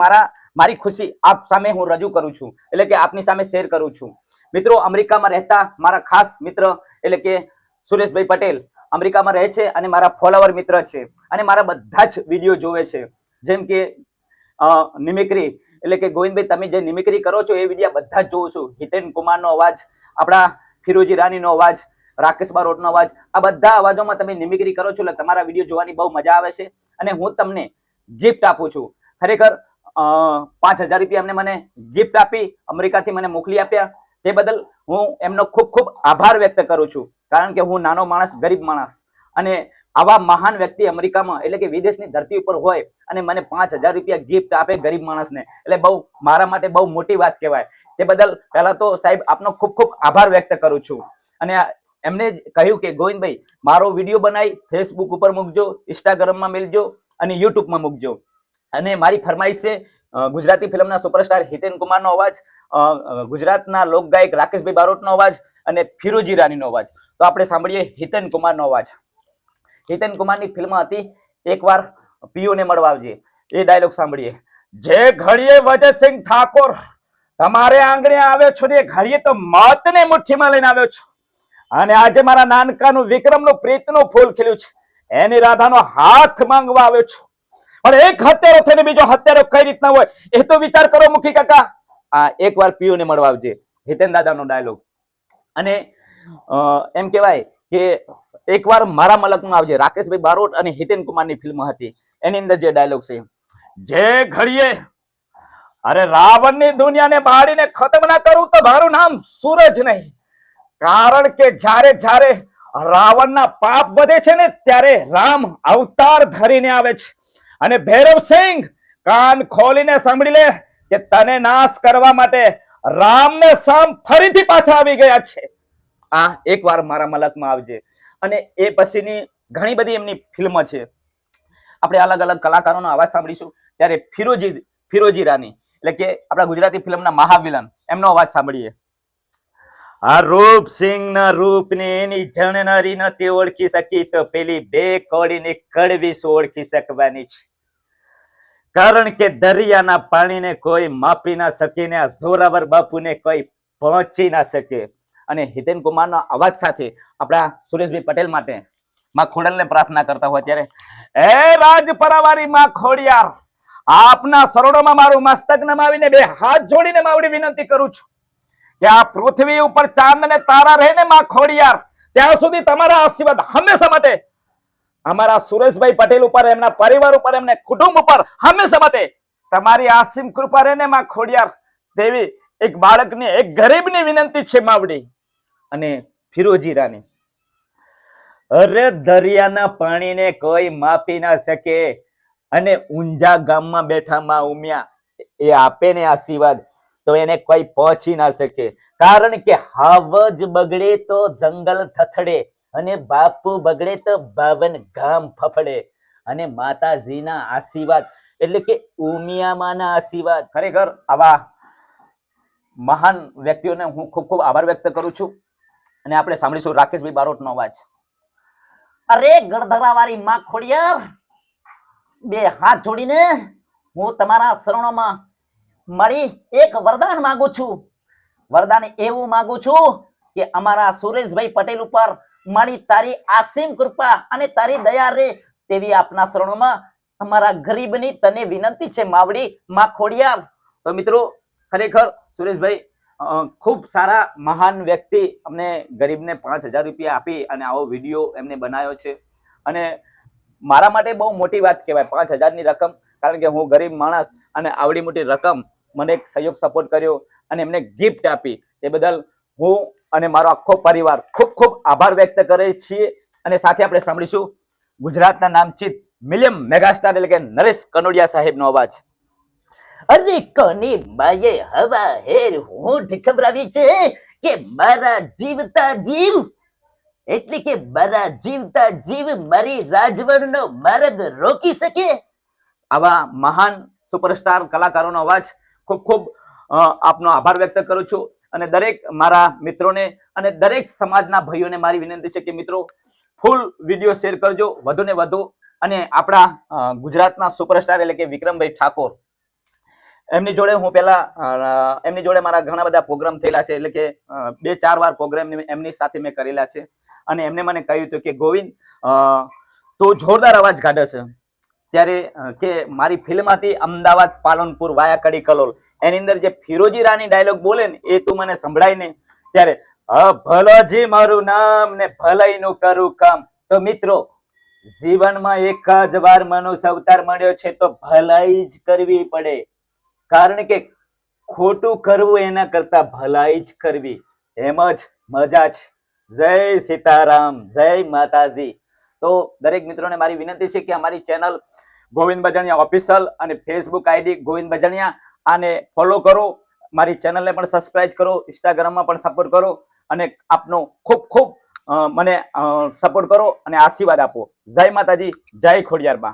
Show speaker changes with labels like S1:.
S1: મારી ખુશી આપ સામે હું રજૂ કરું છું, એટલે કે આપની સામે શેર કરું છું. મિત્રો, અમેરિકામાં રહેતા મારા ખાસ મિત્ર એટલે કે સુરેશભાઈ પટેલ અમેરિકામાં રહે છે અને મારા ફોલોવર મિત્ર છે અને મારા બધા જ વિડીયો જોવે છે. જેમ કે નિમિક્રી એટલે કે ગોવિંદભાઈ તમે જે નિમિક્રી કરો છો એ વિડીયો બધા જ જોઉં છું. હિતેન કુમારનો અવાજ, આપણા ફિરોજી રાનીનો અવાજ, રાકેશ બારોટનો અવાજ, આ બધા અવાજોમાં તમે નિમિક્રી કરો છો એટલે તમારા વિડીયો જોવાની બહુ મજા આવે છે. અને હું તમને ગિફ્ટ આપું છું. ખરેખર 5,000 રૂપિયા એમને મને ગિફ્ટ આપી અમેરિકાથી મને મોકલી આપ્યા. તે બદલ હું એમનો ખૂબ ખૂબ આભાર વ્યક્ત કરું છું. કારણ કે હું નાનો માણસ, ગરીબ માણસ, અને આવા મહાન વ્યક્તિ અમેરિકામાં એટલે કે વિદેશની ધરતી ઉપર હોય અને મને 5,000 રૂપિયા ગિફ્ટ આપે ગરીબ માણસને, એટલે બહુ મારા માટે બહુ મોટી વાત કહેવાય. તે બદલ પહેલા તો સાહેબ આપનો ખૂબ ખૂબ આભાર વ્યક્ત કરું છું. અને એમને કહ્યું કે ગોવિંદભાઈ મારો વિડીયો બનાવી ફેસબુક ઉપર મૂકજો, ઇન્સ્ટાગ્રામમાં મેલજો અને યુટ્યુબમાં મૂકજો. અને મારી ફરમાઈશ છે ગુજરાતી ફિલ્મના સુપરસ્ટાર હિતેન કુમારનો અવાજ, ગુજરાતના લોકગાયક રાકેશભાઈ બારોટનો અવાજ અને ફિરોજી રાનીનો અવાજ. તો આપણે સાંભળીએ હિતેન કુમારનો અવાજ. હિતેન કુમારની ફિલ્મ હતી એકવાર પીઓને મળવા આવજે, એ ડાયલોગ સાંભળીએ. જે ઘડીએ વજયસિંહ ઠાકોર તમારે આંગણે આવ્યો છો ને, ઘડીએ તો મોતને મુઠ્ઠીમાં લઈને આવ્યો છો. અને આજે મારા નાનકાનું વિક્રમનું પ્રીતનું ફૂલ ખીલ્યું છે, એની રાધાનો હાથ માંગવા આવ્યો છું. પણ એક હત્યારો થઈને બીજો હત્યારો કઈ રીતના હોય એ તો વિચાર કરો મુખી કાકા. આ એકવાર પીઓને મળવા આવજે, હિતેન દાદાનો ડાયલોગ. અને એમ કહેવાય કે એકવાર મારા મલકમાં આવજે, રાકેશભાઈ બારોટ અને હિતેન કુમારની ફિલ્મ હતી, એની અંદર જે ડાયલોગ છે. જે ઘડીએ અરે રાવણની દુનિયાને બાળીને ખતમ ના કરું તો મારું નામ સૂરજ નહીં. કારણ કે જ્યારે જ્યારે રાવણના પાપ વધે છે ને ત્યારે રામ અવતાર ધરીને આવે છે. અને ભૈરવસિંહ કાન ખોલીને સાંભળી લે કે તને નાશ કરવા માટે રામને સામ ફરીથી પાછા આવી ગયા છે. આ એકવાર મારા મલકમાં આવજે. અને એ પછીની ઘણી બધી એમની ફિલ્મ છે. આપણે અલગ અલગ કલાકારોનો અવાજ સાંભળીશું. ત્યારે ફિરોજી રાની એટલે કે આપણા ગુજરાતી ફિલ્મના મહાવિલન, એમનો અવાજ સાંભળીએ. આ રૂપસિંહ ના રૂપને એની જણનારી નથી ઓળખી શકી તો પેલી બે કોડીની કડવી ઓળખી શકવાની છે. કારણ કે દરિયાના પાણીને કોઈ માપી ના શકે ને આ જોરાવર બાપુને કોઈ પહોંચી ના શકે. અને હિતેન કુમારના અવાજ સાથે આપણા સુરેશભાઈ પટેલ માટે માં ખોડલને પ્રાર્થના કરતા હોય ત્યારે, એ રાજપરાવાળી માં ખોડિયાર, આપના શરણોમાં મારું મસ્તક નમાવીને બે હાથ જોડીને માવડી વિનંતી કરું છું કે આ પૃથ્વી ઉપર ચાંદ ને તારા રહે ને માં ખોડિયાર, ત્યાં સુધી તમારા આશીર્વાદ હંમેશા માટે અમારા સુરેશભાઈ પટેલ ઉપર, એમના પરિવાર ઉપર, એમને કુટુંબ ઉપર હંમેશા માટે તમારી આસીમ કૃપા રહે ને માં ખોડિયાર. તેવી એક બાળકની, એક ગરીબની વિનંતી છે માવડી. અને ફિરોજી રાની, અરે દરિયાના પાણીને કોઈ માપી ના શકે અને ઊંઝા ગામમાં બેઠા માં ઉમિયા એ આપે ને આશીર્વાદ તો એને કોઈ પહોંચી ના શકે. કારણ કે હાવજ બગડે તો જંગલ થથડે અને બાપુ બગડે તો 52 ગામ ફફડે. અને માતાજીના આશીર્વાદ એટલે કે ઉમિયામાના આશીર્વાદ. ખરેખર આવા મહાન વ્યક્તિઓને હું ખૂબ ખૂબ આભાર વ્યક્ત કરું છું. અને આપણે સાંભળીશું રાકેશભાઈ બારોટનો અવાજ. અરે ગળધરાવાળી માં ખોડિયાર, બે હાથ જોડીને હું તમારા શરણોમાં મળી એક વરદાન માંગુ છું. વરદાન એવું માંગુ છું કે અમારા સુરેશભાઈ પટેલ ઉપર મારી તારી આસીમ કૃપા અને તારી દયા રે તેવી આપના શરણોમાં અમારા ગરીબની તને વિનંતી છે માવડી માં ખોડિયાર. તો મિત્રો, ખરેખર સુરેશભાઈ ખૂબ સારા મહાન વ્યક્તિ અમને ગરીબને 5,000 રૂપિયા આપી અને આવો વિડીયો એમને બનાવ્યો છે. અને મારા માટે બહુ મોટી વાત કહેવાય 5,000 ની રકમ. કારણ કે હું ગરીબ માણસ અને આવડી મોટી રકમ મને એક સહયોગ સપોર્ટ કર્યો અને એમને ગિફ્ટ આપી. એ બદલ હું અને મારો આખો પરિવાર ખૂબ ખૂબ આભાર વ્યક્ત કરે છીએ. અને સાથે આપણે સાંભળીશું ગુજરાતના નામચીત મિલિયમ મેગાસ્ટાર એટલે કે નરેશ કનોડિયા સાહેબનો અવાજ. અરે કોની બાયે હવા હેર હોઠ ખબરાવી છે કે મારા જીવતા જીવ એટલે કે મારા જીવતા જીવ મારી રાજવણનો માર્ગ રોકી શકે. આવા મહાન સુપરસ્ટાર કલાકારોનો અવાજ ખૂબ ખૂબ આપનો આભાર વ્યક્ત કરું છું. અને દરેક મારા મિત્રોને અને દરેક સમાજના ભાઈઓને મારી વિનંતી છે કે મિત્રો ફૂલ વિડીયો શેર કરજો વધુ ને વધુ. અને આપણા ગુજરાતના સુપરસ્ટાર એટલે કે વિક્રમભાઈ ઠાકોર એમની જોડે હું પેલા એમની જોડે મારા ઘણા બધા પ્રોગ્રામ થયેલા છે, એટલે કે 2-4 વાર પ્રોગ્રામ એમની સાથે મેં કરેલા છે. અને એમને મને કહ્યું હતું કે ગોવિંદ તું જોરદાર અવાજ કાઢે છે. ત્યારે કે મારી ફિલ્મ હતી અમદાવાદ પાલનપુર વાયા કડી કલોલ, એની અંદર જે ફિરોજી રાની ડાયલોગ બોલે ને એ તું મને સંભળાય ને, ત્યારે ભલોજી મારું નામ ને ભલાઈનું કરું કામ. તો મિત્રો, જીવનમાં એક જ વાર મનુષ્ય અવતાર મળ્યો છે તો ભલાઈ જ કરવી પડે, કારણ કે ખોટું કરવું એના કરતા ભલાઈ જ કરવી એમ જ મજા છે. જય સીતારામ, જય માતાજી. તો દરેક મિત્રોને મારી વિનંતી છે કે અમારી ચેનલ ગોવિંદ બાજાણિયા ઓફિશિયલ અને ફેસબુક આઈડી ગોવિંદ બાજાણિયા આને ફોલો કરો, મારી ચેનલને પણ સબસ્ક્રાઇબ કરો, ઇન્સ્ટાગ્રામમાં પણ સપોર્ટ કરો અને આપનો ખૂબ ખૂબ મને સપોર્ટ કરો અને આશીર્વાદ આપો. જય માતાજી, જય ખોડિયાર બા.